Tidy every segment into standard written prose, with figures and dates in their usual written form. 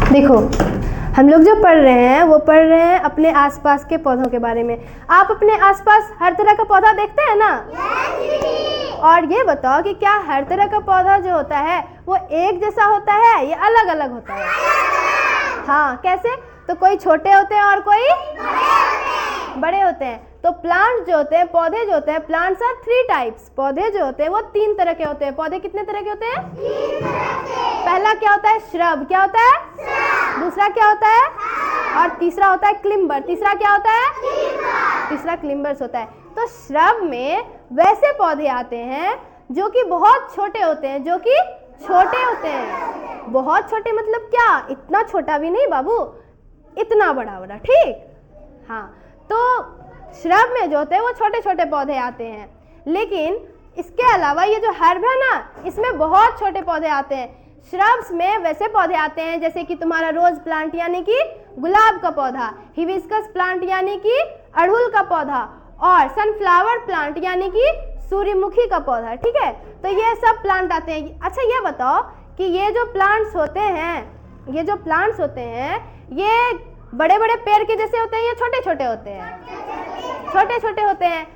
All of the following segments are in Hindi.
देखो, हम लोग जो पढ़ रहे हैं वो पढ़ रहे हैं अपने आसपास के पौधों के बारे में। आप अपने आसपास हर तरह का पौधा देखते हैं ना? और ये बताओ कि क्या हर तरह का पौधा जो होता है वो एक जैसा होता है या अलग अलग होता है? हाँ, कैसे? तो कोई छोटे होते हैं और कोई बड़े होते हैं। तो प्लांट्स जो होते हैं, पौधे जो होते हैं, प्लांट्स आर 3 टाइप्स। पौधे जो होते हैं वो 3 तरह के होते हैं। पौधे कितने तरह के होते हैं? 3 तरह के। पहला क्या होता है? श्रब। क्या होता है? श्रब। दूसरा क्या होता है? और तीसरा होता है क्लिम्बर। तीसरा क्या होता है? तीसरा क्लिम्बर्स होता है। तो श्रब में वैसे पौधे आते हैं जो कि बहुत छोटे होते हैं, जो कि छोटे होते हैं। बहुत छोटे मतलब क्या? इतना छोटा भी नहीं बाबू, इतना बड़ा बड़ा, ठीक? हाँ, तो श्रब में जो होते हैं वो छोटे छोटे पौधे आते हैं। लेकिन इसके अलावा ये जो हर्ब है ना, इसमें बहुत छोटे पौधे आते हैं। श्रब्स में वैसे पौधे आते हैं जैसे कि तुम्हारा रोज प्लांट यानी कि गुलाब का पौधा, हिबिस्कस प्लांट यानी कि अड़हुल का पौधा, और सनफ्लावर प्लांट यानी कि सूर्यमुखी का पौधा, ठीक है? तो ये सब प्लांट आते हैं। अच्छा, ये बताओ कि ये जो प्लांट्स होते हैं, ये बड़े बड़े पेड़ के जैसे होते हैं या छोटे छोटे होते हैं? छोटे छोटे होते हैं।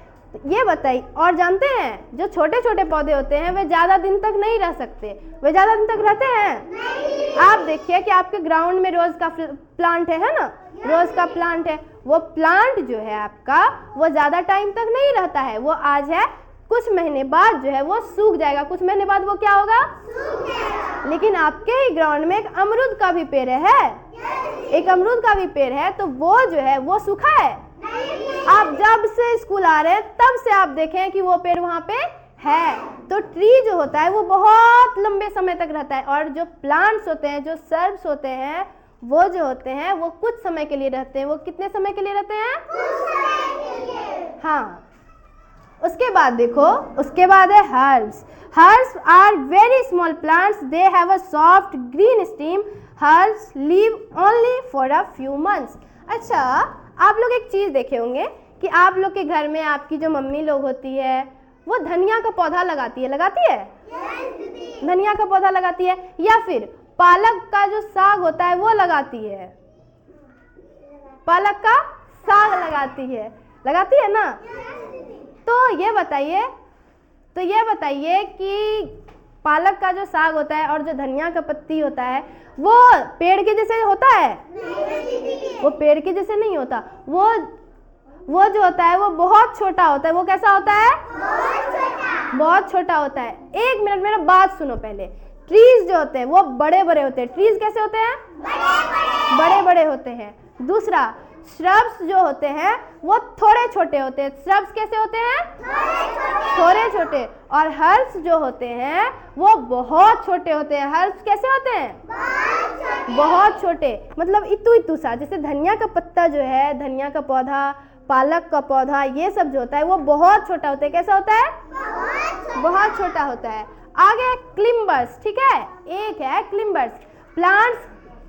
ये बताइए, और जानते हैं जो छोटे छोटे पौधे होते हैं वे ज़्यादा दिन तक नहीं रह सकते। वे ज़्यादा दिन तक रहते हैं? नहीं। आप देखिए कि आपके ग्राउंड में रोज़ का प्लांट है ना? रोज़ का प्लांट है। वो प्लांट जो है आपका, वो ज़्यादा टाइम तक नहीं रहता है। वो आज है, कुछ महीने बाद जो है वो सूख जाएगा। कुछ महीने बाद वो क्या होगा? सूख जाएगा। लेकिन आपके ही ग्राउंड में एक अमरूद का भी पेड़ है। एक अमरूद का भी पेड़ है, तो वो जो है वो सूखा है? नहीं। आप जब से स्कूल आ रहे हैं तब से आप देखें कि वो पेड़ वहाँ पे है। तो ट्री जो होता है वो बहुत लंबे समय तक रहता है, और जो प्लांट्स होते हैं, जो सर्ब्स होते हैं, वो जो होते हैं वो कुछ समय के लिए रहते हैं। वो कितने समय के लिए रहते हैं? कुछ समय के लिए। हाँ, उसके बाद देखो, उसके बाद है herbs. Herbs are very small plants, they have a soft green stem. Herbs live only for a few months. अच्छा, आप लोग एक चीज़ देखे होंगे कि आप लोग के घर में आपकी जो मम्मी लोग होती है वो धनिया का पौधा लगाती है? yes, धनिया का पौधा लगाती है, या फिर पालक का जो साग होता है वो लगाती है? पालक का साग लगाती है ना? तो ये बताइए कि पालक का जो साग होता है और जो धनिया का पत्ती होता है वो पेड़ के जैसे होता है? नहीं। वो पेड़ के जैसे नहीं होता। वो जो होता है वो बहुत छोटा होता है। वो कैसा होता है? बहुत छोटा होता है। एक मिनट मेरा बात सुनो पहले। ट्रीज जो होते हैं वो बड़े बड़े होते हैं। ट्रीज कैसे होते हैं? बड़े बड़े होते हैं। दूसरा, श्रब्स जो होते हैं वो थोड़े छोटे होते हैं। श्रब्स कैसे होते हैं? थोड़े छोटे। और हर्ब्स जो होते हैं वो बहुत छोटे होते हैं। हर्ब्स कैसे होते हैं? बहुत छोटे, मतलब इतू सा। जैसे धनिया का पत्ता जो है, धनिया का पौधा, पालक का पौधा, ये सब जो होता है वो बहुत छोटा होता है। कैसा होता है? बहुत छोटा होता है। आगे क्लिम्बर्स, ठीक है? एक है क्लिम्बर्स।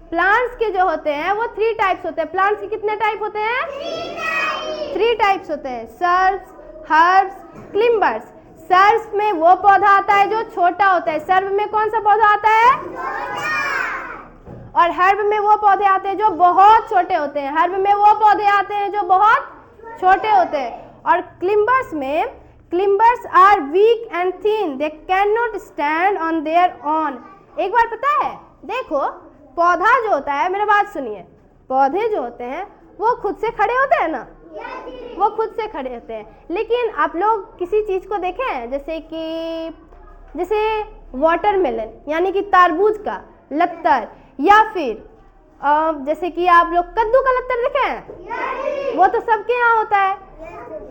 प्लांट्स के जो होते हैं वो 3 टाइप्स होते हैं। प्लांट्स के कितने टाइप होते हैं? 3 टाइप्स होते हैं। Shrubs, herbs, क्लिम्बर्स। सर्ब्स में वो पौधा आता है जो छोटा होता है। सर्ब में कौन सा पौधा आता है? और हर्ब में वो पौधे आते हैं जो बहुत छोटे होते हैं। हर्ब में वो पौधे आते हैं जो बहुत छोटे होते हैं। और climbers are weak and thin, they can not stand on their own. एक बार पता है, देखो, पौधा जो होता है, मेरा बात सुनिए, पौधे जो होते हैं वो खुद से खड़े होते हैं ना? वो खुद से खड़े होते हैं। लेकिन आप लोग किसी चीज़ को देखें हैं जैसे वाटरमेलन यानी कि तरबूज का लत्तर, या फिर जैसे कि आप लोग कद्दू का लत्तर देखे हैं? वो तो सबके यहाँ होता है।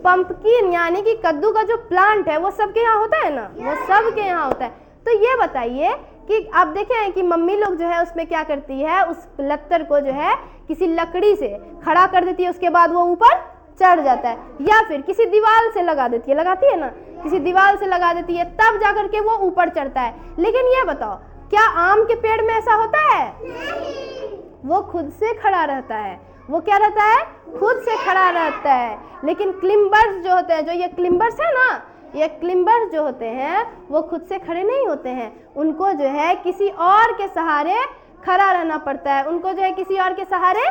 पंपकिन यानी कि कद्दू का जो प्लांट है वो सबके यहाँ होता है ना? वो सबके यहाँ होता है। तो ये बताइए कि आप देखे हैं कि मम्मी लोग जो है उसमें क्या करती है, उस लत्तर को जो है किसी लकड़ी से खड़ा कर देती है, उसके बाद वो ऊपर चढ़ जाता है, या फिर किसी दीवार से लगा देती है, लगाती है ना? किसी दीवार से लगा देती है, तब जाकर के वो ऊपर चढ़ता है। लेकिन ये बताओ, क्या आम के पेड़ में ऐसा होता है? नहीं। वो खुद से खड़ा रहता है। वो क्या रहता है? खुद से खड़ा रहता है। लेकिन क्लिम्बर्स जो होते हैं, जो ये क्लिम्बर्स है ना, ये क्लिम्बर्स जो होते हैं वो खुद से खड़े नहीं होते हैं। उनको जो है किसी और के सहारे खड़ा रहना पड़ता है, उनको जो है किसी और के सहारे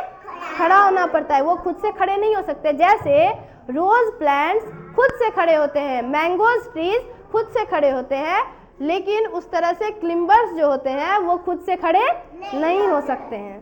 खड़ा होना पड़ता है, वो खुद से खड़े नहीं हो सकते। जैसे रोज प्लांट्स खुद से खड़े होते हैं, मैंगोज ट्रीज खुद से खड़े होते हैं, लेकिन उस तरह से क्लिम्बर्स जो होते हैं वो खुद से खड़े नहीं हो सकते हैं।